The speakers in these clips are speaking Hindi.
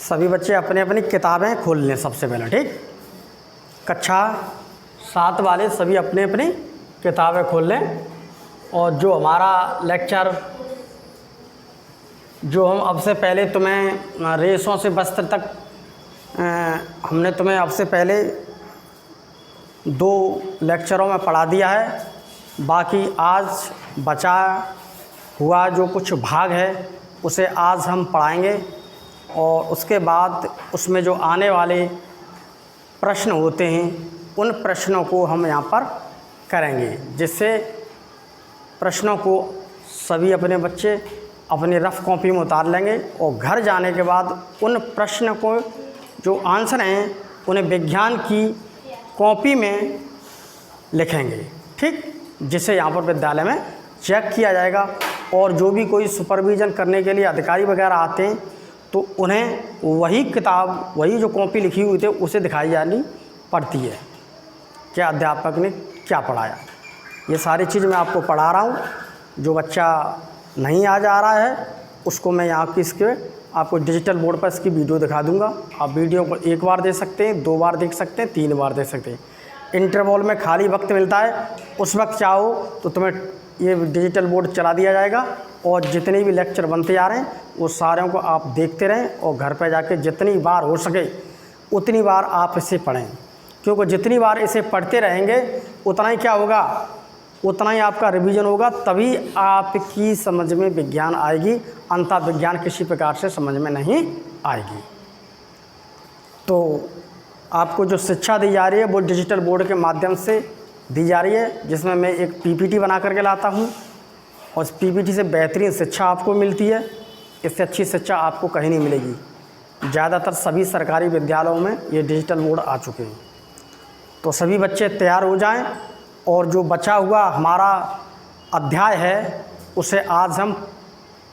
सभी बच्चे अपने अपनी किताबें खोल लें सबसे पहले, ठीक। कक्षा 7 वाले सभी अपने अपनी किताबें खोल लें। और जो हमारा लेक्चर जो हम अब से पहले तुम्हें रेशों से वस्त्र तक हमने तुम्हें अब से पहले 2 लेक्चरों में पढ़ा दिया है। बाकी आज बचा हुआ जो कुछ भाग है उसे आज हम पढ़ाएंगे और उसके बाद उसमें जो आने वाले प्रश्न होते हैं उन प्रश्नों को हम यहाँ पर करेंगे, जिससे प्रश्नों को सभी अपने बच्चे अपनी रफ़ कॉपी में उतार लेंगे और घर जाने के बाद उन प्रश्न को जो आंसर हैं उन्हें विज्ञान की कॉपी में लिखेंगे, ठीक। जिसे यहाँ पर विद्यालय में चेक किया जाएगा और जो भी कोई सुपरविज़न करने के लिए अधिकारी वगैरह आते हैं तो उन्हें वही किताब, वही जो कॉपी लिखी हुई थी उसे दिखाई जानी पड़ती है कि अध्यापक ने क्या पढ़ाया। ये सारी चीज़ मैं आपको पढ़ा रहा हूँ। जो बच्चा नहीं आज आ रहा है उसको मैं यहाँ की इसके आपको डिजिटल बोर्ड पर इसकी वीडियो दिखा दूँगा। आप वीडियो को 1 बार देख सकते हैं, 2 बार देख सकते हैं, 3 बार देख सकते हैं। इंटरवल में खाली वक्त मिलता है उस वक्त चाहो तो तुम्हें ये डिजिटल बोर्ड चला दिया जाएगा और जितने भी लेक्चर बनते आ रहे हैं वो सारों को आप देखते रहें और घर पर जाके जितनी बार हो सके उतनी बार आप इसे पढ़ें, क्योंकि जितनी बार इसे पढ़ते रहेंगे उतना ही क्या होगा, उतना ही आपका रिवीजन होगा, तभी आपकी समझ में विज्ञान आएगी, अन्यथा विज्ञान किसी प्रकार से समझ में नहीं आएगी। तो आपको जो शिक्षा दी जा रही है वो डिजिटल बोर्ड के माध्यम से दी जा रही है, जिसमें मैं एक पीपीटी बना करके लाता हूँ और इस पीपीटी से बेहतरीन शिक्षा आपको मिलती है। इससे अच्छी शिक्षा आपको कहीं नहीं मिलेगी। ज़्यादातर सभी सरकारी विद्यालयों में ये डिजिटल बोर्ड आ चुके हैं। तो सभी बच्चे तैयार हो जाएं और जो बचा हुआ हमारा अध्याय है उसे आज हम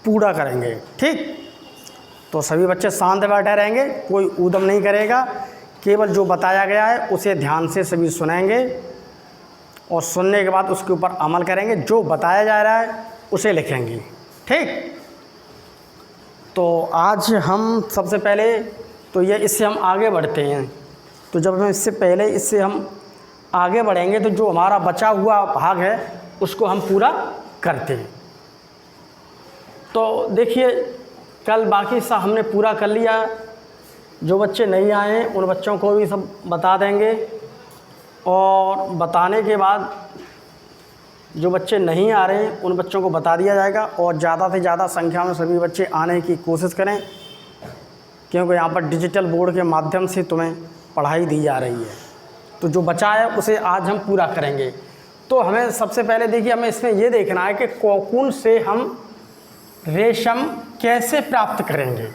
पूरा करेंगे, ठीक। तो सभी बच्चे शांत बैठे रहेंगे, कोई ऊधम नहीं करेगा, केवल जो बताया गया है उसे ध्यान से सभी सुनेंगे और सुनने के बाद उसके ऊपर अमल करेंगे। जो बताया जा रहा है उसे लिखेंगे, ठीक। तो आज हम सबसे पहले तो ये इससे हम आगे बढ़ते हैं। तो जब हम इससे हम आगे बढ़ेंगे तो जो हमारा बचा हुआ भाग है उसको हम पूरा करते हैं। तो देखिए कल बाकी सा हमने पूरा कर लिया। जो बच्चे नहीं आए हैं उन बच्चों को भी सब बता देंगे और बताने के बाद जो बच्चे नहीं आ रहे हैं उन बच्चों को बता दिया जाएगा और ज़्यादा से ज़्यादा संख्या में सभी बच्चे आने की कोशिश करें, क्योंकि यहाँ पर डिजिटल बोर्ड के माध्यम से तुम्हें पढ़ाई दी जा रही है। तो जो बचा है उसे आज हम पूरा करेंगे। तो हमें सबसे पहले देखिए हमें इसमें ये देखना है कि कोकून से हम रेशम कैसे प्राप्त करेंगे।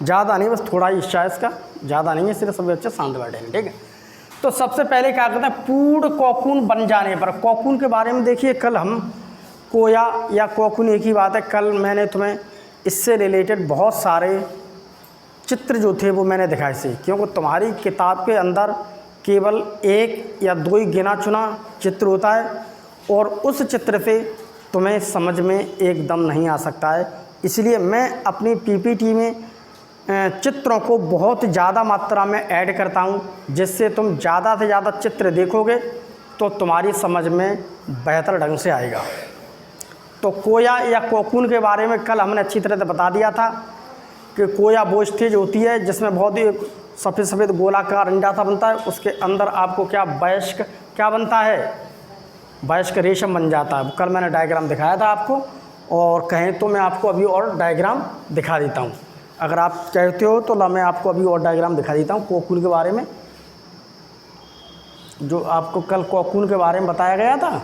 ज़्यादा नहीं, बस थोड़ा ही हिस्सा है इसका, ज़्यादा नहीं है, सिर्फ सभी बच्चे शांत बैठेंगे, ठीक है। तो सबसे पहले क्या करते हैं, पूर्ण कोकून बन जाने पर, कोकून के बारे में देखिए कल हम कोया या कोकून एक ही बात है। कल मैंने तुम्हें इससे रिलेटेड बहुत सारे चित्र जो थे वो मैंने दिखाए थे, क्योंकि तुम्हारी किताब के अंदर केवल 1 या 2 ही गिना चुना चित्र होता है और उस चित्र से तुम्हें समझ में एकदम नहीं आ सकता है। इसलिए मैं अपनी पीपीटी में चित्रों को बहुत ज़्यादा मात्रा में ऐड करता हूँ, जिससे तुम ज़्यादा से ज़्यादा चित्र देखोगे तो तुम्हारी समझ में बेहतर ढंग से आएगा। तो कोया या कोकून के बारे में कल हमने अच्छी तरह से बता दिया था कि कोया वो स्टेज होती है जिसमें बहुत ही सफ़ेद सफ़ेद गोलाकार अंडा सा बनता है, उसके अंदर आपको क्या वयस्क क्या बनता है, वयस्क रेशम बन जाता है। कल मैंने डायग्राम दिखाया था आपको, और कहें तो मैं आपको अभी और डायग्राम दिखा देता हूँ। अगर आप चाहते हो तो मैं आपको अभी और डायग्राम दिखा देता हूँ कोकून के बारे में, जो आपको कल कोकून के बारे में बताया गया था।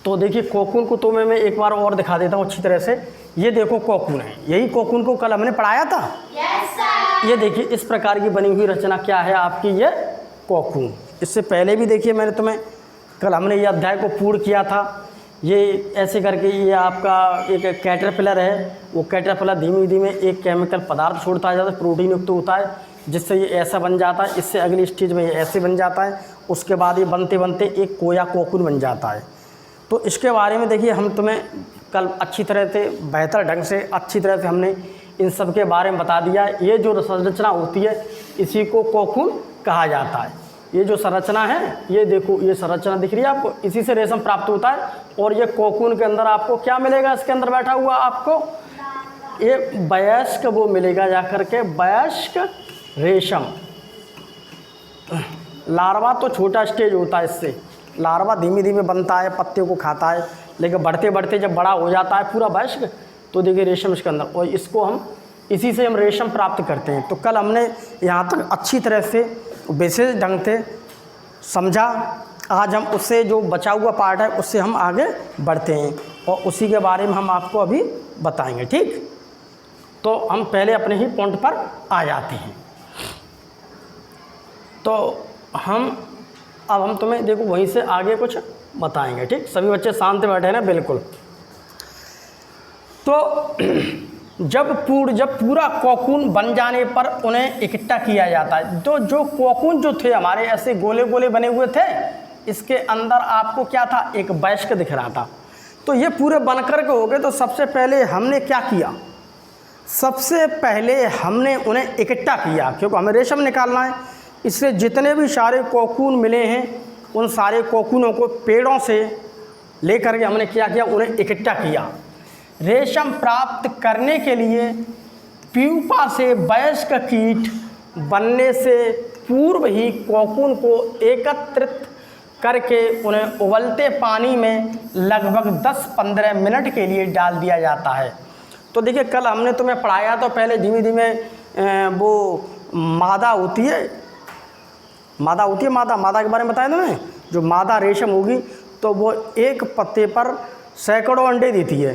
तो देखिए कोकून को तो मैं एक बार और दिखा देता हूँ अच्छी तरह से। ये देखो कोकून है, यही कोकून को कल हमने पढ़ाया था। ये देखिए इस प्रकार की बनी हुई रचना क्या है आपकी, ये कोकून। इससे पहले भी देखिए मैंने तुम्हें कल हमने ये अध्याय को पूर्ण किया था। ये ऐसे करके ये आपका एक कैटरपिलर है, वो कैटरपिलर धीमे धीमे एक केमिकल पदार्थ छोड़ता है, ज़्यादा प्रोटीन युक्त होता है, जिससे ये ऐसा बन जाता है। इससे अगली स्टेज में ये ऐसे बन जाता है, उसके बाद ये बनते बनते एक कोया कोकून बन जाता है। तो इसके बारे में देखिए हम तुम्हें कल अच्छी तरह से, बेहतर ढंग से, अच्छी तरह से हमने इन सब के बारे में बता दिया। ये जो संरचना होती है इसी को कोकून कहा जाता है। ये जो संरचना है, ये देखो, ये संरचना दिख रही है आपको, इसी से रेशम प्राप्त होता है। और ये कोकून के अंदर आपको क्या मिलेगा? इसके अंदर बैठा हुआ आपको ये वयस्क वो मिलेगा जा करके, वयस्क रेशम। लार्वा तो छोटा स्टेज होता है, इससे लार्वा धीमे धीमे बनता है, पत्ते को खाता है, लेकिन बढ़ते बढ़ते जब बड़ा हो जाता है पूरा वयस्क, तो देखिए रेशम इसके अंदर, और इसको हम, इसी से हम रेशम प्राप्त करते हैं। तो कल हमने यहाँ तक अच्छी तरह से विशेष ढंग से समझा। आज हम उससे जो बचा हुआ पार्ट है उससे हम आगे बढ़ते हैं और उसी के बारे में हम आपको अभी बताएंगे। ठीक, तो हम पहले अपने ही पॉइंट पर आ जाते हैं। तो अब हम तुम्हें देखो वहीं से आगे कुछ बताएंगे। ठीक, सभी बच्चे शांत बैठे ना, बिल्कुल। तो जब पूरा कोकून बन जाने पर उन्हें इकट्ठा किया जाता है। तो जो कोकून जो थे हमारे ऐसे गोले गोले बने हुए थे, इसके अंदर आपको क्या था? एक वयस्क दिख रहा था। तो ये पूरे बनकर के हो गए। तो सबसे पहले हमने क्या किया? सबसे पहले हमने उन्हें इकट्ठा किया, क्योंकि हमें रेशम निकालना है। इसलिए जितने भी सारे कोकून मिले हैं उन सारे कोकूनों को पेड़ों से लेकर के हमने क्या किया? उन्हें इकट्ठा किया। रेशम प्राप्त करने के लिए प्यूपा से वयस्क कीट बनने से पूर्व ही कोकून को एकत्रित करके उन्हें उबलते पानी में लगभग 10-15 मिनट के लिए डाल दिया जाता है। तो देखिए, कल हमने तुम्हें पढ़ाया तो पहले धीमे धीमे वो मादा होती है, मादा के बारे में बताया तुम्हें। जो मादा रेशम होगी तो वो एक पत्ते पर सैकड़ों अंडे देती है।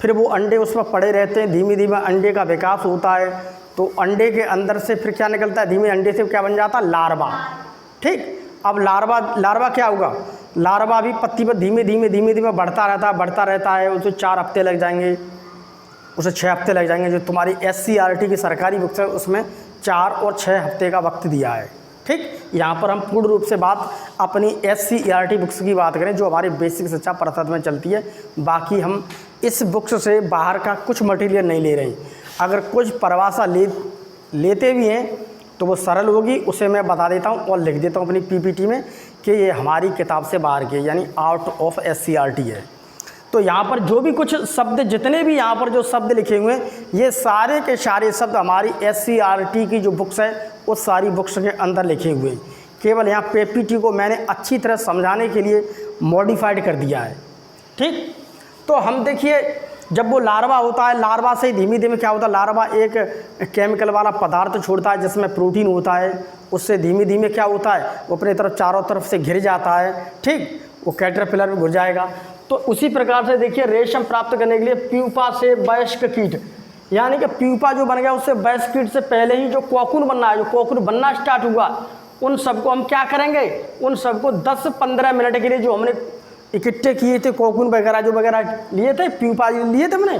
फिर वो अंडे उस पर पड़े रहते हैं, धीमे धीमे अंडे का विकास होता है। तो अंडे के अंदर से फिर क्या निकलता है? धीमे अंडे से क्या बन जाता है? लार्वा। ठीक, अब लार्वा क्या होगा? लार्वा भी पत्ती पर धीमे धीमे बढ़ता रहता है। उसे 4 हफ्ते लग जाएंगे, उसे 6 हफ्ते लग जाएंगे। जो तुम्हारी SCERT की सरकारी बुक्स है उसमें 4 और 6 हफ्ते का वक्त दिया है। ठीक, यहाँ पर हम पूर्ण रूप से बात अपनी SCERT बुक्स की बात करें, जो हमारी बेसिक शिक्षा परिषद में चलती है। बाकी हम इस बुक्स से बाहर का कुछ मटेरियल नहीं ले रहे। अगर कुछ परिभाषा लेते भी हैं तो वो सरल होगी, उसे मैं बता देता हूँ और लिख देता हूँ अपनी PPT में कि ये हमारी किताब से बाहर की, यानी आउट ऑफ SCERT है। तो यहाँ पर जो भी कुछ शब्द, जितने भी यहाँ पर जो शब्द लिखे हुए हैं, ये सारे के सारे शब्द हमारी SCERT की जो बुक्स है उस सारी बुक्स के अंदर लिखे हुए हैं। केवल यहाँ PPT को मैंने अच्छी तरह समझाने के लिए मॉडिफाइड कर दिया है। ठीक, तो हम देखिए, जब वो लार्वा होता है, लार्वा से धीमे धीमे क्या होता है? लार्वा एक केमिकल वाला पदार्थ छोड़ता है जिसमें प्रोटीन होता है। उससे धीमे धीमे क्या होता है? वो अपनी तरफ चारों तरफ से घिर जाता है। ठीक, वो कैटरपिलर में घुर जाएगा। तो उसी प्रकार से देखिए, रेशम प्राप्त करने के लिए प्यूपा से वयस्क कीट, यानी कि प्यूपा जो बन गया उससे वयस्क कीट से पहले ही जो कोकून बनना है, जो कोकून बनना स्टार्ट हुआ, उन सबको हम क्या करेंगे? उन सबको 10-15 मिनट के लिए जो हमने इकट्ठे किए थे कोकून वगैरह जो वगैरह लिए थे, प्यूपा लिए थे हमने,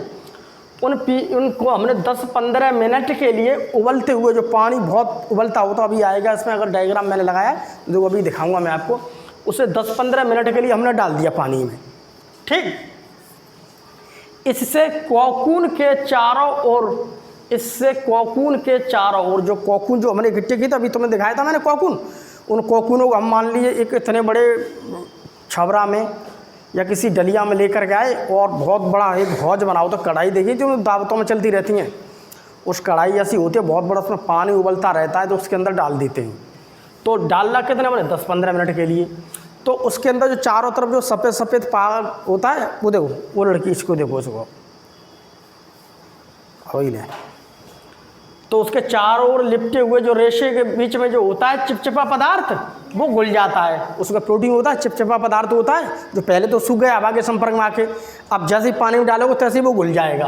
उनको हमने 10-15 मिनट के लिए उबलते हुए, जो पानी बहुत उबलता होता अभी आएगा इसमें, अगर डायग्राम मैंने लगाया जो अभी दिखाऊंगा मैं आपको, उसे 10-15 मिनट के लिए हमने डाल दिया पानी में। ठीक, इससे कोकून के चारों ओर जो कोकून जो हमने इकट्ठे किए थे, अभी तुम्हें दिखाया था मैंने कोकून, उन कोकूनों को हम मान लीजिए एक इतने बड़े छबरा में या किसी डलिया में लेकर के आए और बहुत बड़ा एक हौज बनाओ। तो कढ़ाई देखिए जो दावतों में चलती रहती हैं, उस कढ़ाई ऐसी होती है बहुत बड़ा, उसमें पानी उबलता रहता है, तो उसके अंदर डाल देते हैं। तो डालना कितने बने? 10-15 मिनट के लिए। तो उसके अंदर जो चारों तरफ जो सफ़ेद सफ़ेद पाग होता है, वो देखो, वो लड़की इसको देखो, इसको हो ही नहीं। तो उसके चारों ओर लिपटे हुए जो रेशे के बीच में जो होता है चिपचिपा पदार्थ, वो घुल जाता है। उसका प्रोटीन होता है, चिपचिपा पदार्थ होता है, जो पहले तो सूख गया, हवा के संपर्क में आके, अब जैसे ही पानी में डालोगे तैसे ही वो घुल जाएगा।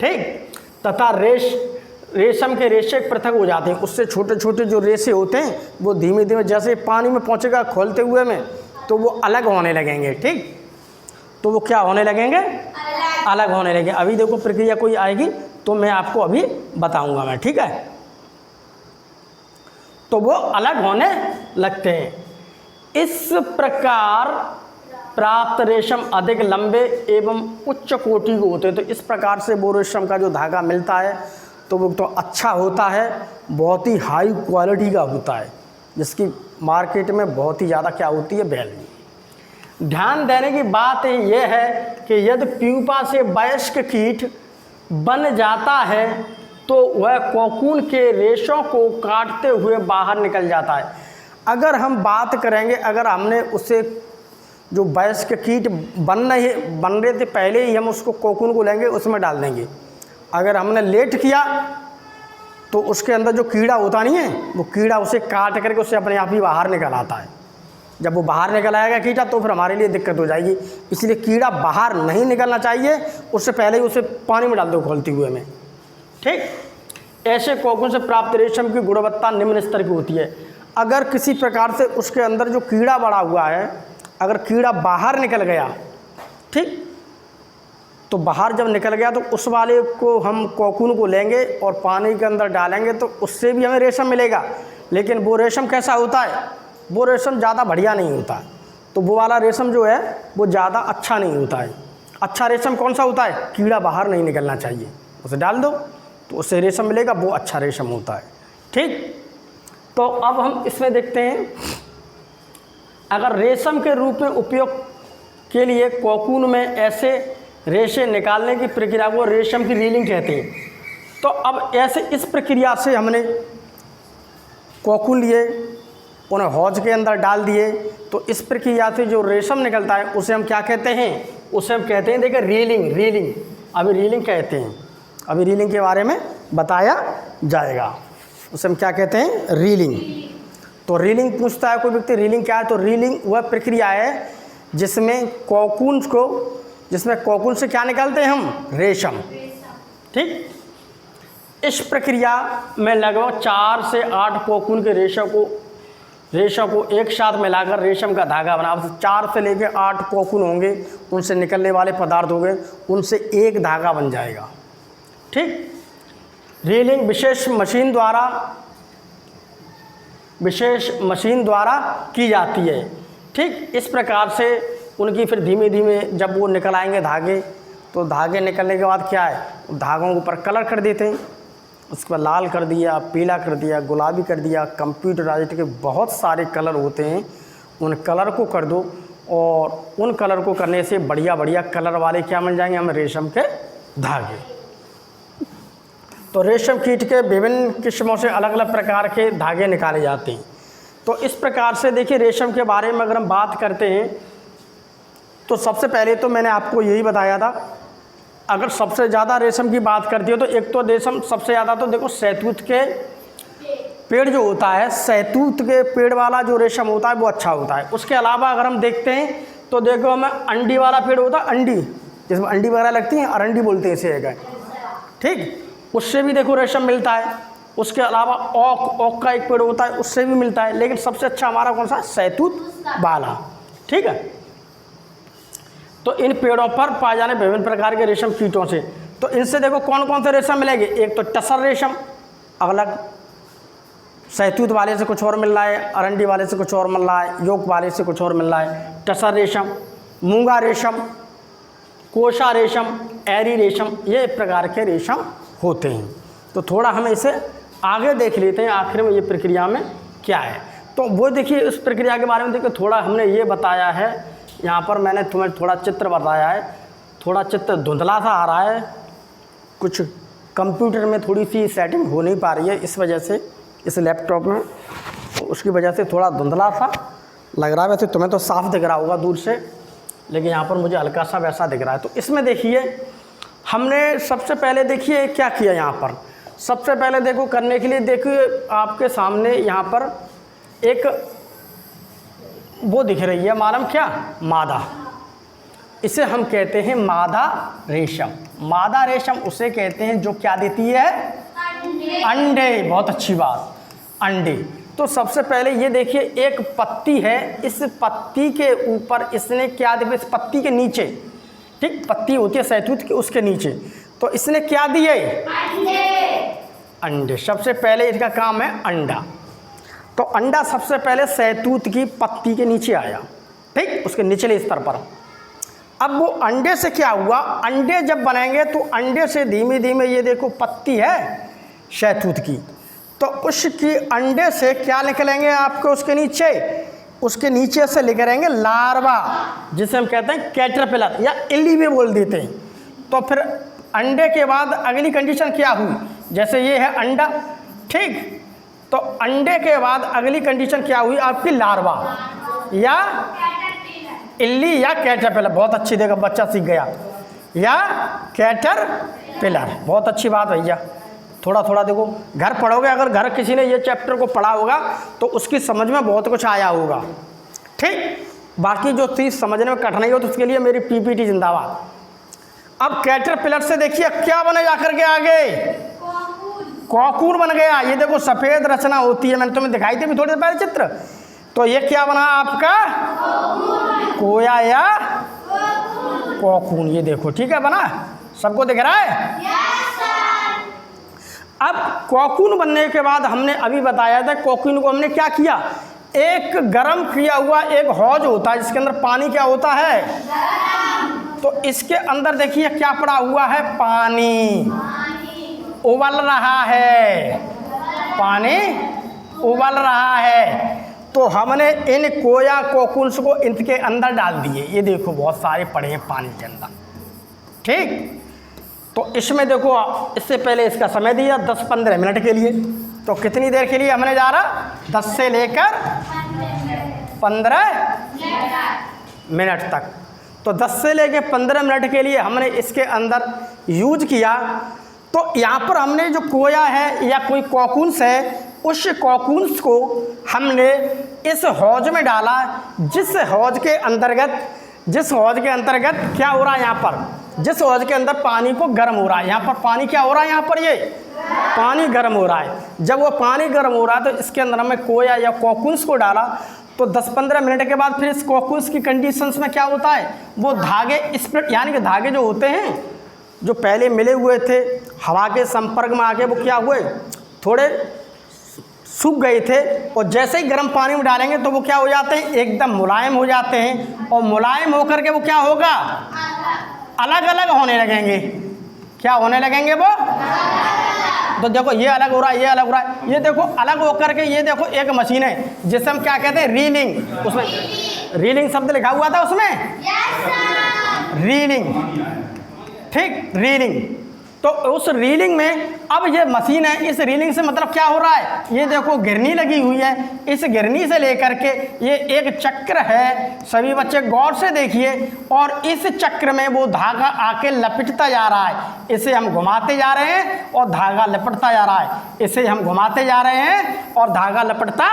ठीक, तथा रेशम के रेशे पृथक हो जाते हैं। उससे छोटे छोटे जो रेशे होते हैं वो धीमे धीमे जैसे पानी में पहुँचेगा खोलते हुए में, तो वो अलग होने लगेंगे। ठीक, तो वो क्या होने लगेंगे? अलग होने लगेंगे। अभी देखो प्रक्रिया कोई आएगी तो मैं आपको अभी बताऊंगा मैं। ठीक है, तो वो अलग होने लगते हैं। इस प्रकार प्राप्त रेशम अधिक लंबे एवं उच्च कोटि के होते हैं। तो इस प्रकार से वो रेशम का जो धागा मिलता है तो वो तो अच्छा होता है, बहुत ही हाई क्वालिटी का होता है, जिसकी मार्केट में बहुत ही ज़्यादा क्या होती है, वैल्यू। ध्यान देने की बात यह है कि यदि प्यूपा से वयस्क कीट बन जाता है तो वह कोकून के रेशों को काटते हुए बाहर निकल जाता है। अगर हम बात करेंगे, अगर हमने उसे जो वयस्क कीट बन रहे थे पहले ही हम उसको कोकून को लेंगे, उसमें डाल देंगे। अगर हमने लेट किया तो उसके अंदर जो कीड़ा होता नहीं है, वो कीड़ा उसे काट करके उसे अपने आप ही बाहर निकल आता है। जब वो बाहर निकल आएगा कीड़ा तो फिर हमारे लिए दिक्कत हो जाएगी। इसलिए कीड़ा बाहर नहीं निकलना चाहिए, उससे पहले ही उसे पानी में डाल दो खोलते हुए में। ठीक, ऐसे कोकून से प्राप्त रेशम की गुणवत्ता निम्न स्तर की होती है। अगर किसी प्रकार से उसके अंदर जो कीड़ा बड़ा हुआ है, अगर कीड़ा बाहर निकल गया, ठीक, तो बाहर जब निकल गया तो उस वाले को हम कोकून को लेंगे और पानी के अंदर डालेंगे तो उससे भी हमें रेशम मिलेगा। लेकिन वो रेशम कैसा होता है, वो रेशम ज़्यादा बढ़िया नहीं होता है। तो वो वाला रेशम जो है वो ज़्यादा अच्छा नहीं होता है। अच्छा रेशम कौन सा होता है, कीड़ा बाहर नहीं निकलना चाहिए, उसे डाल दो तो उससे रेशम मिलेगा, वो अच्छा रेशम होता है। ठीक, तो अब हम इसमें देखते हैं, अगर रेशम के रूप में उपयोग के लिए कोकून में ऐसे रेशे निकालने की प्रक्रिया को रेशम की रीलिंग कहते हैं। तो अब ऐसे इस प्रक्रिया से हमने कोकून लिए, उन्हें हौज के अंदर डाल दिए, तो इस प्रक्रिया से जो रेशम निकलता है उसे हम क्या कहते हैं, उसे हम कहते हैं, देखिए रीलिंग। रीलिंग अभी रीलिंग कहते हैं, अभी रीलिंग के बारे में बताया जाएगा। उसे हम क्या कहते हैं, रीलिंग। तो रीलिंग पूछता है कोई व्यक्ति, रीलिंग क्या है, तो रीलिंग वह प्रक्रिया है जिसमें कोकून से क्या निकालते हैं हम, रेशम। ठीक, इस प्रक्रिया में लगभग 4 से 8 कोकून के रेशों को एक साथ मिलाकर रेशम का धागा बना। 4 से लेकर 8 कोकून होंगे, उनसे निकलने वाले पदार्थ होंगे, उनसे एक धागा बन जाएगा। ठीक, रीलिंग विशेष मशीन द्वारा की जाती है। ठीक, इस प्रकार से उनकी फिर धीमे धीमे जब वो निकल आएंगे धागे, तो धागे निकलने के बाद क्या है, धागों के ऊपर कलर कर देते हैं। उसके बाद लाल कर दिया, पीला कर दिया, गुलाबी कर दिया, कंप्यूटराइज्ड के बहुत सारे कलर होते हैं, उन कलर को कर दो और उन कलर को करने से बढ़िया बढ़िया कलर वाले क्या बन जाएंगे, हमें रेशम के धागे। तो रेशम कीट के विभिन्न किस्मों से अलग अलग प्रकार के धागे निकाले जाते हैं। तो इस प्रकार से देखिए, रेशम के बारे में अगर हम बात करते हैं तो सबसे पहले तो मैंने आपको यही बताया था, अगर सबसे ज़्यादा रेशम की बात करती हो तो एक तो रेशम सबसे ज़्यादा तो देखो शहतूत के पेड़ जो होता है, शहतूत के पेड़ वाला जो रेशम होता है वो अच्छा होता है। उसके अलावा अगर हम देखते हैं तो देखो हमें अंडी वाला पेड़ होता है, अंडी जिसमें अंडी वगैरह लगती हैं, अरंडी बोलते हैं इसे है। ठीक, उससे भी देखो रेशम मिलता है। उसके अलावा ओक का एक पेड़ होता है, उससे भी मिलता है। लेकिन सबसे अच्छा हमारा कौन सा, शहतूत वाला। ठीक है, तो इन पेड़ों पर पाए जाने विभिन्न प्रकार के रेशम कीटों से, तो इनसे देखो कौन कौन से रेशम मिलेंगे। एक तो टसर रेशम, अलग शहतूत वाले से कुछ और मिल रहा है, अरंडी वाले से कुछ और मिल रहा है, योक वाले से कुछ और मिल रहा है। टसर रेशम, मूंगा रेशम, कोशा रेशम, एरी रेशम, ये प्रकार के रेशम होते हैं। तो थोड़ा हम इसे आगे देख लेते हैं, आखिर में ये प्रक्रिया में क्या है। तो वो देखिए, इस प्रक्रिया के बारे में देखिए, थोड़ा हमने ये बताया है, यहाँ पर मैंने तुम्हें थोड़ा चित्र बताया है, थोड़ा चित्र धुंधला सा आ रहा है, कुछ कंप्यूटर में थोड़ी सी सेटिंग हो नहीं पा रही है, इस वजह से इस लैपटॉप में, तो उसकी वजह से थोड़ा धुंधला सा लग रहा है। वैसे तुम्हें तो साफ दिख रहा होगा दूर से, लेकिन यहाँ पर मुझे हल्का सा वैसा दिख रहा है। तो इसमें देखिए, हमने सबसे पहले देखिए क्या किया यहाँ पर। सबसे पहले देखो करने के लिए, देखिए आपके सामने यहाँ पर एक वो दिख रही है, मालूम क्या, मादा। इसे हम कहते हैं मादा रेशम। मादा रेशम उसे कहते हैं जो क्या देती है, अंडे। बहुत अच्छी बात, अंडे। तो सबसे पहले ये देखिए, एक पत्ती है, इस पत्ती के ऊपर इसने क्या दिया, इस पत्ती के नीचे, ठीक, पत्ती होती है शहतूत की, उसके नीचे, तो इसने क्या दिए, अंडे। सबसे पहले इसका काम है अंडा। तो अंडा सबसे पहले शहतूत की पत्ती के नीचे आया, ठीक, उसके निचले स्तर पर। अब वो अंडे से क्या हुआ, अंडे जब बनेंगे तो अंडे से धीमे धीमे ये देखो पत्ती है शहतूत की, तो उसकी अंडे से क्या निकलेंगे आपको उसके नीचे से निकलेंगे लार्वा, जिसे हम कहते हैं कैटरपिलर या इल्ली भी बोल देते हैं। तो फिर अंडे के बाद अगली कंडीशन क्या हुई, जैसे ये है अंडा, ठीक, तो अंडे के बाद अगली कंडीशन क्या हुई आपकी, लार्वा या इल्ली या कैटरपिलर। बहुत अच्छी, देखो बच्चा सीख गया, या कैटरपिलर। बहुत अच्छी बात भैया, थोड़ा थोड़ा देखो घर पढ़ोगे, अगर घर किसी ने ये चैप्टर को पढ़ा होगा तो उसकी समझ में बहुत कुछ आया होगा, ठीक। बाकी जो चीज़ समझने में कठिनाई हो तो उसके लिए मेरी पीपीटी जिंदाबाद। अब कैटरपिलर से देखिए क्या बने जाकर के आगे, कॉकून बन गया। ये देखो सफ़ेद रचना होती है, मैंने तुम्हें दिखाई थी भी थोड़ी देर पहले चित्र। तो ये क्या बना आपका, कोया या कॉकून, ये देखो ठीक है बना, सबको दिख रहा है। अब कॉकून बनने के बाद हमने अभी बताया था, कॉकून को हमने क्या किया, एक गरम किया हुआ एक हौज होता है जिसके अंदर पानी क्या होता है, तो इसके अंदर देखिए क्या पड़ा हुआ है, पानी उबल रहा है, पानी उबल रहा है। तो हमने इन कोया कोकून्स को इनके अंदर डाल दिए, ये देखो बहुत सारे पड़े हैं पानी के अंदर, ठीक। तो इसमें देखो इससे पहले इसका समय दिया 10-15 मिनट के लिए, तो कितनी देर के लिए हमने जा रहा, 10 से लेकर 15 मिनट तक। तो 10 से लेकर 15 मिनट के लिए हमने इसके अंदर यूज किया। तो यहाँ पर हमने जो कोया है या कोई कॉकून्स है, उस कॉकून्स को हमने इस हौज में डाला, जिस हौज के अंतर्गत क्या हो रहा है, यहाँ पर जिस हौज के अंदर पानी को गर्म हो रहा है, यहाँ पर पानी क्या हो रहा है, यहाँ पर ये पानी गर्म हो रहा है। जब वो पानी गर्म हो रहा है तो इसके अंदर हमें कोया या कॉकून्स को डाला। तो 10-15 मिनट के बाद फिर इस कॉकून्स की कंडीशंस में क्या होता है, वो धागे स्प्लिट, यानी कि धागे जो होते हैं जो पहले मिले हुए थे हवा के संपर्क में आके वो क्या हुए, थोड़े सूख गए थे, और जैसे ही गर्म पानी में डालेंगे तो वो क्या हो जाते हैं, एकदम मुलायम हो जाते हैं, और मुलायम होकर के वो क्या होगा, अलग अलग होने लगेंगे। क्या होने लगेंगे वो, तो देखो ये अलग हो रहा है, ये अलग हो रहा है, ये देखो अलग होकर के, ये देखो एक मशीन है जिसे हम क्या कहते हैं, रीलिंग। उसमें रीलिंग शब्द लिखा हुआ था उसमें, रीलिंग, ठीक, रीलिंग। तो उस रीलिंग में अब ये मशीन है, इस रीलिंग से मतलब क्या हो रहा है, ये देखो गिरनी लगी हुई है, इस गिरनी से लेकर के ये एक चक्र है, सभी बच्चे गौर से देखिए, और इस चक्र में वो धागा आके लपटता जा रहा है, इसे हम घुमाते जा रहे हैं और धागा लपटता जा रहा है, इसे हम घुमाते जा रहे हैं और धागा लपटता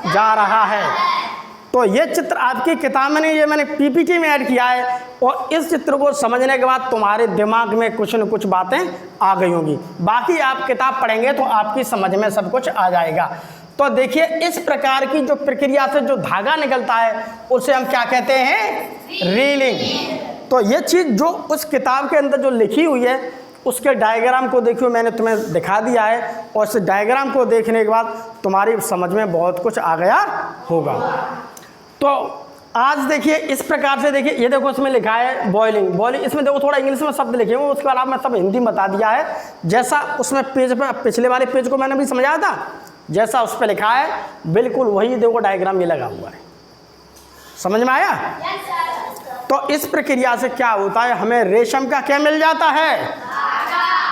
जा रहा है। तो ये चित्र आपकी किताब में नहीं, ये मैंने पीपीटी में ऐड किया है, और इस चित्र को समझने के बाद तुम्हारे दिमाग में कुछ न कुछ बातें आ गई होंगी। बाकी आप किताब पढ़ेंगे तो आपकी समझ में सब कुछ आ जाएगा। तो देखिए इस प्रकार की जो प्रक्रिया से जो धागा निकलता है उसे हम क्या कहते हैं, रीलिंग। तो ये चीज़ जो उस किताब के अंदर जो लिखी हुई है उसके डायग्राम को देखियो, मैंने तुम्हें दिखा दिया है, और इस डायग्राम को देखने के बाद तुम्हारी समझ में बहुत कुछ आ गया होगा। तो आज देखिए इस प्रकार से, देखिए ये देखो इसमें लिखा है बॉइलिंग, इसमें देखो थोड़ा इंग्लिश में शब्द लिखे हुए, उसके अलावा मैं सब हिंदी में बता दिया है, जैसा उसमें पेज पर पिछले वाले पेज को मैंने भी समझाया था, जैसा उस पर लिखा है बिल्कुल वही देखो डायग्राम ये लगा हुआ है। समझ में आया? तो इस प्रक्रिया से क्या होता है, हमें रेशम का क्या मिल जाता है,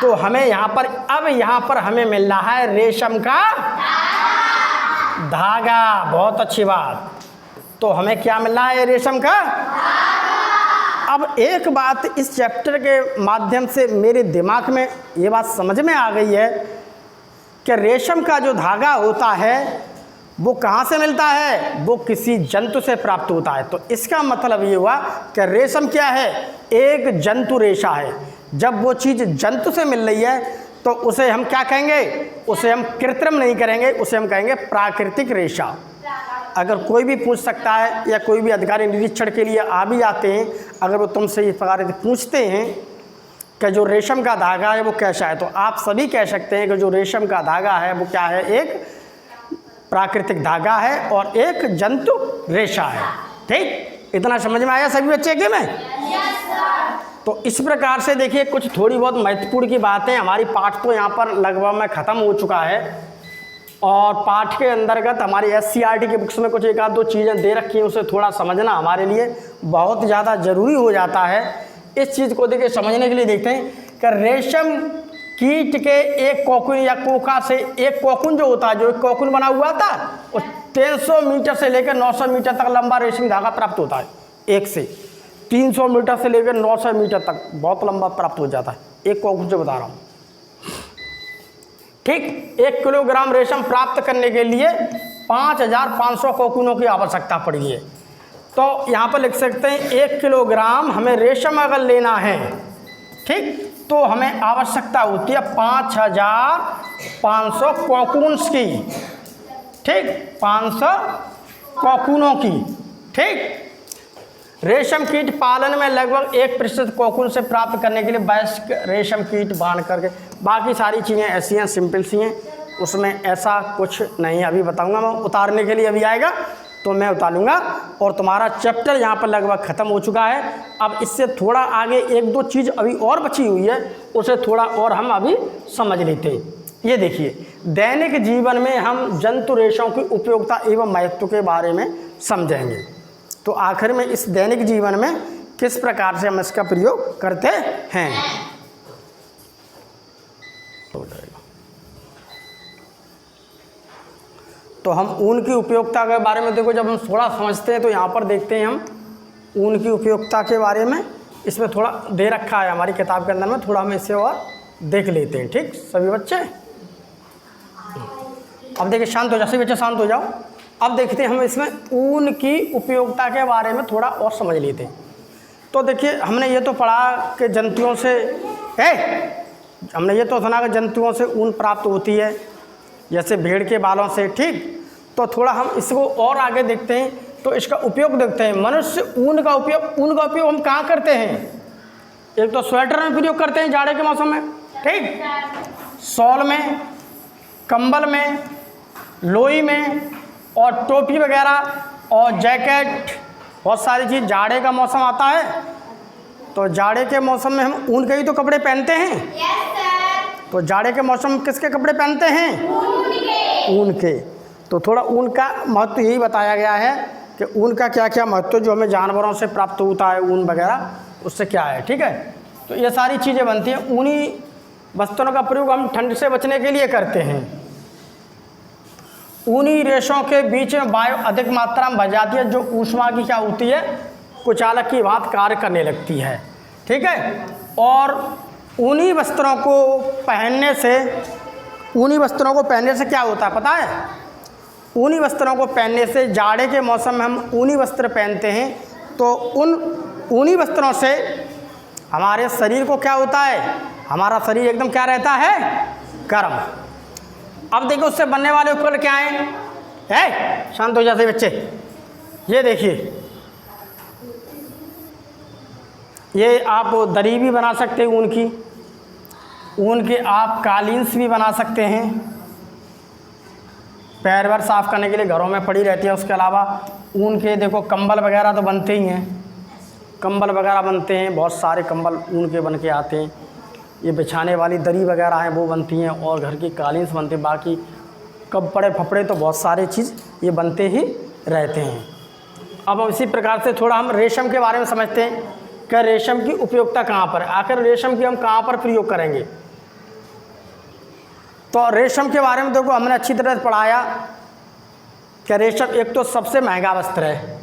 तो हमें यहाँ पर, अब यहाँ पर हमें मिल रहा है रेशम का धागा। बहुत अच्छी बात। तो हमें क्या मिल रहा है, रेशम का। अब एक बात इस चैप्टर के माध्यम से मेरे दिमाग में ये बात समझ में आ गई है कि रेशम का जो धागा होता है वो कहाँ से मिलता है, वो किसी जंतु से प्राप्त होता है। तो इसका मतलब ये हुआ कि रेशम क्या है, एक जंतु रेशा है। जब वो चीज़ जंतु से मिल रही है तो उसे हम क्या कहेंगे, उसे हम कृत्रिम नहीं करेंगे, उसे हम कहेंगे प्राकृतिक रेशा। अगर कोई भी पूछ सकता है या कोई भी अधिकारी निरीक्षण के लिए आ भी जाते हैं, अगर वो तुमसे इस प्रकार पूछते हैं कि जो रेशम का धागा है वो कैसा है, तो आप सभी कह सकते हैं कि जो रेशम का धागा है वो क्या है, एक प्राकृतिक धागा है और एक जंतु रेशा है। ठीक। इतना समझ में आया सभी बच्चे के में? तो इस प्रकार से देखिए कुछ थोड़ी बहुत महत्वपूर्ण की बातें, हमारी पाठ तो यहाँ पर लगभग में ख़त्म हो चुका है और पाठ के अंतर्गत हमारी SCERT की बुक्स में कुछ एक आध दो चीज़ें दे रखी हैं, उसे थोड़ा समझना हमारे लिए बहुत ज़्यादा ज़रूरी हो जाता है। इस चीज़ को देखिए समझने के लिए देखते हैं कि रेशम कीट के एक कोकून या कोका से एक कोकून जो होता है, जो एक कोकून बना हुआ था, वो 300 मीटर से लेकर 900 मीटर तक लंबा रेशमी धागा प्राप्त होता है। एक से 300 मीटर से लेकर 900 मीटर तक बहुत लंबा प्राप्त हो जाता है, एक कोकून जो बता रहा हूँ। ठीक, 1 किलोग्राम रेशम प्राप्त करने के लिए 5500 कोकूनों की आवश्यकता पड़ी है। तो यहाँ पर लिख सकते हैं 1 किलोग्राम हमें रेशम अगर लेना है, ठीक, तो हमें आवश्यकता होती है 5500 कोकून्स की, ठीक, 500 कोकूनों की। ठीक, रेशम कीट पालन में लगभग 1% कोकून से प्राप्त करने के लिए वयस्क रेशम कीट बांध करके, बाकी सारी चीज़ें ऐसी हैं, सिंपल सी हैं, उसमें ऐसा कुछ नहीं। अभी बताऊंगा मैं, उतारने के लिए अभी आएगा तो मैं उतारूंगा। और तुम्हारा चैप्टर यहाँ पर लगभग ख़त्म हो चुका है। अब इससे थोड़ा आगे एक दो चीज़ अभी और बची हुई है, उसे थोड़ा और हम अभी समझ लेते हैं। ये देखिए, दैनिक जीवन में हम जंतु रेशों की उपयोगिता एवं महत्व के बारे में समझेंगे। तो आखिर में इस दैनिक जीवन में किस प्रकार से हम इसका प्रयोग करते हैं। तो हम ऊन की उपयोगिता के बारे में देखो, जब हम थोड़ा समझते हैं तो यहाँ पर देखते हैं हम ऊन की उपयोगिता के बारे में, इसमें थोड़ा दे रखा है हमारी किताब के अंदर में, थोड़ा हम इसे और देख लेते हैं। ठीक सभी बच्चे, अब देखिए, शांत हो जाओ सभी बच्चे, शांत हो जाओ। अब देखते हैं हम इसमें ऊन की उपयोगिता के बारे में थोड़ा और समझ लेते हैं। तो देखिए, हमने ये तो पढ़ा कि जंतुओं से हमने ये तो सुना कि जंतुओं से ऊन प्राप्त होती है, जैसे भेड़ के बालों से। ठीक, तो थोड़ा हम इसको और आगे देखते हैं, तो इसका उपयोग देखते हैं। मनुष्य ऊन का उपयोग हम कहाँ करते हैं? एक तो स्वेटर में प्रयोग करते हैं जाड़े के मौसम में, ठीक, शॉल में, कंबल में, लोई में, और टोपी वगैरह और जैकेट, बहुत सारी चीज़। जाड़े का मौसम आता है तो जाड़े के मौसम में हम ऊन के ही तो कपड़े पहनते हैं। तो जाड़े के मौसम में किसके कपड़े पहनते हैं? ऊन के। तो थोड़ा ऊन का महत्व यही बताया गया है कि ऊन का क्या क्या महत्व, जो हमें जानवरों से प्राप्त होता है ऊन वगैरह, उससे क्या है। ठीक है, तो ये सारी चीज़ें बनती हैं। ऊनी वस्त्रों का प्रयोग हम ठंड से बचने के लिए करते हैं। ऊनी रेशों के बीच में वायु अधिक मात्रा में भर जाती है, जो ऊष्मा की क्या होती है, कुचालक की भांति कार्य करने लगती है। ठीक है, और ऊनी वस्त्रों को पहनने से क्या होता है पता है? ऊनी वस्त्रों को पहनने से, जाड़े के मौसम में हम ऊनी वस्त्र पहनते हैं, तो उन ऊनी वस्त्रों से हमारे शरीर को क्या होता है? हमारा शरीर एकदम क्या रहता है? गर्म। अब देखो, उससे बनने वाले उपकरण क्या हैं? शांत हो जाते बच्चे। ये देखिए, ये आप दरी भी बना सकते हैं ऊन की आप कालीन्स भी बना सकते हैं, पैर वैर साफ़ करने के लिए घरों में पड़ी रहती है। उसके अलावा ऊन के देखो कंबल वगैरह तो बनते ही हैं, कंबल वगैरह बनते हैं, बहुत सारे कंबल ऊन के बन के आते हैं। ये बिछाने वाली दरी वगैरह हैं वो बनती हैं, और घर की कालीन्स बनते हैं। बाकी कपड़े फपड़े तो बहुत सारे चीज़ ये बनते ही रहते हैं। अब इसी प्रकार से थोड़ा हम रेशम के बारे में समझते हैं कि रेशम की उपयोगिता कहाँ पर है, आखिर रेशम की हम कहाँ पर प्रयोग करेंगे। तो रेशम के बारे में देखो, हमने अच्छी तरह से पढ़ाया कि रेशम एक तो सबसे महंगा वस्त्र है।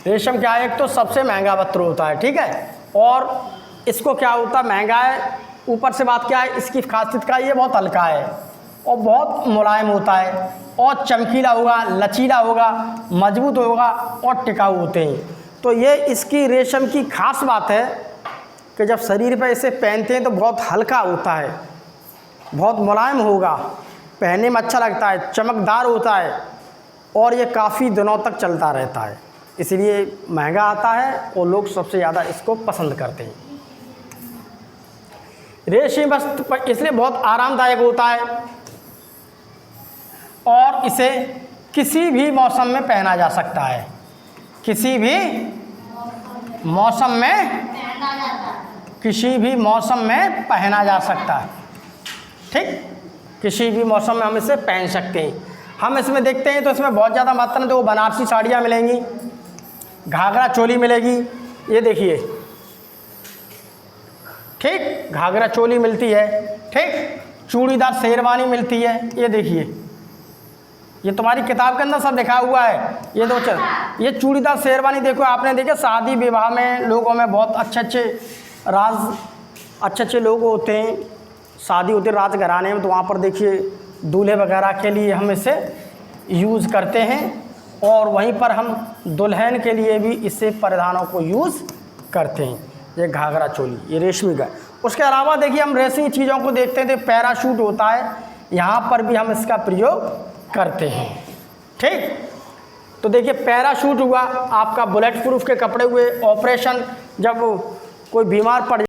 रेशम क्या है? एक तो सबसे महंगा वस्त्र होता है। ठीक है, और इसको क्या होता है, महंगा है, ऊपर से बात क्या है, इसकी खासियत का ये बहुत हल्का है और बहुत मुलायम होता है, और चमकीला होगा, लचीला होगा, मजबूत होगा और टिकाऊ होते हैं। तो ये इसकी रेशम की खास बात है कि जब शरीर पर इसे पहनते हैं तो बहुत हल्का होता है, बहुत मुलायम होगा, पहनने में अच्छा लगता है, चमकदार होता है, और ये काफ़ी दिनों तक चलता रहता है। इसलिए महंगा आता है और लोग सबसे ज़्यादा इसको पसंद करते हैं। रेशमी वस्त्र इसलिए बहुत आरामदायक होता है और इसे किसी भी मौसम में पहना जा सकता है। किसी भी मौसम में, किसी भी मौसम में पहना जा सकता है। ठीक, किसी भी मौसम में हम इसे पहन सकते हैं। हम इसमें देखते हैं तो इसमें बहुत ज़्यादा मात्रा में तो वो बनारसी साड़ियाँ मिलेंगी, घाघरा चोली मिलेगी, ये देखिए। ठीक, घाघरा चोली मिलती है। ठीक, चूड़ीदार शेरवानी मिलती है, ये देखिए। ये तुम्हारी किताब के अंदर सब लिखा हुआ है। ये दो ये चूड़ीदार शेरवानी देखो, आपने देखे शादी विवाह में लोगों में बहुत अच्छे लोग होते हैं, शादी होती है राजघराने में, तो वहाँ पर देखिए दूल्हे वगैरह के लिए हम इसे यूज़ करते हैं, और वहीं पर हम दुल्हन के लिए भी इससे परिधानों को यूज़ करते हैं। ये घाघरा चोली, ये रेशमी का। उसके अलावा देखिए हम रेशमी चीज़ों को देखते हैं तो पैराशूट होता है, यहाँ पर भी हम इसका प्रयोग करते हैं। ठीक, तो देखिए पैराशूट हुआ आपका बुलेट प्रूफ के कपड़े हुए, ऑपरेशन जब कोई बीमार पड़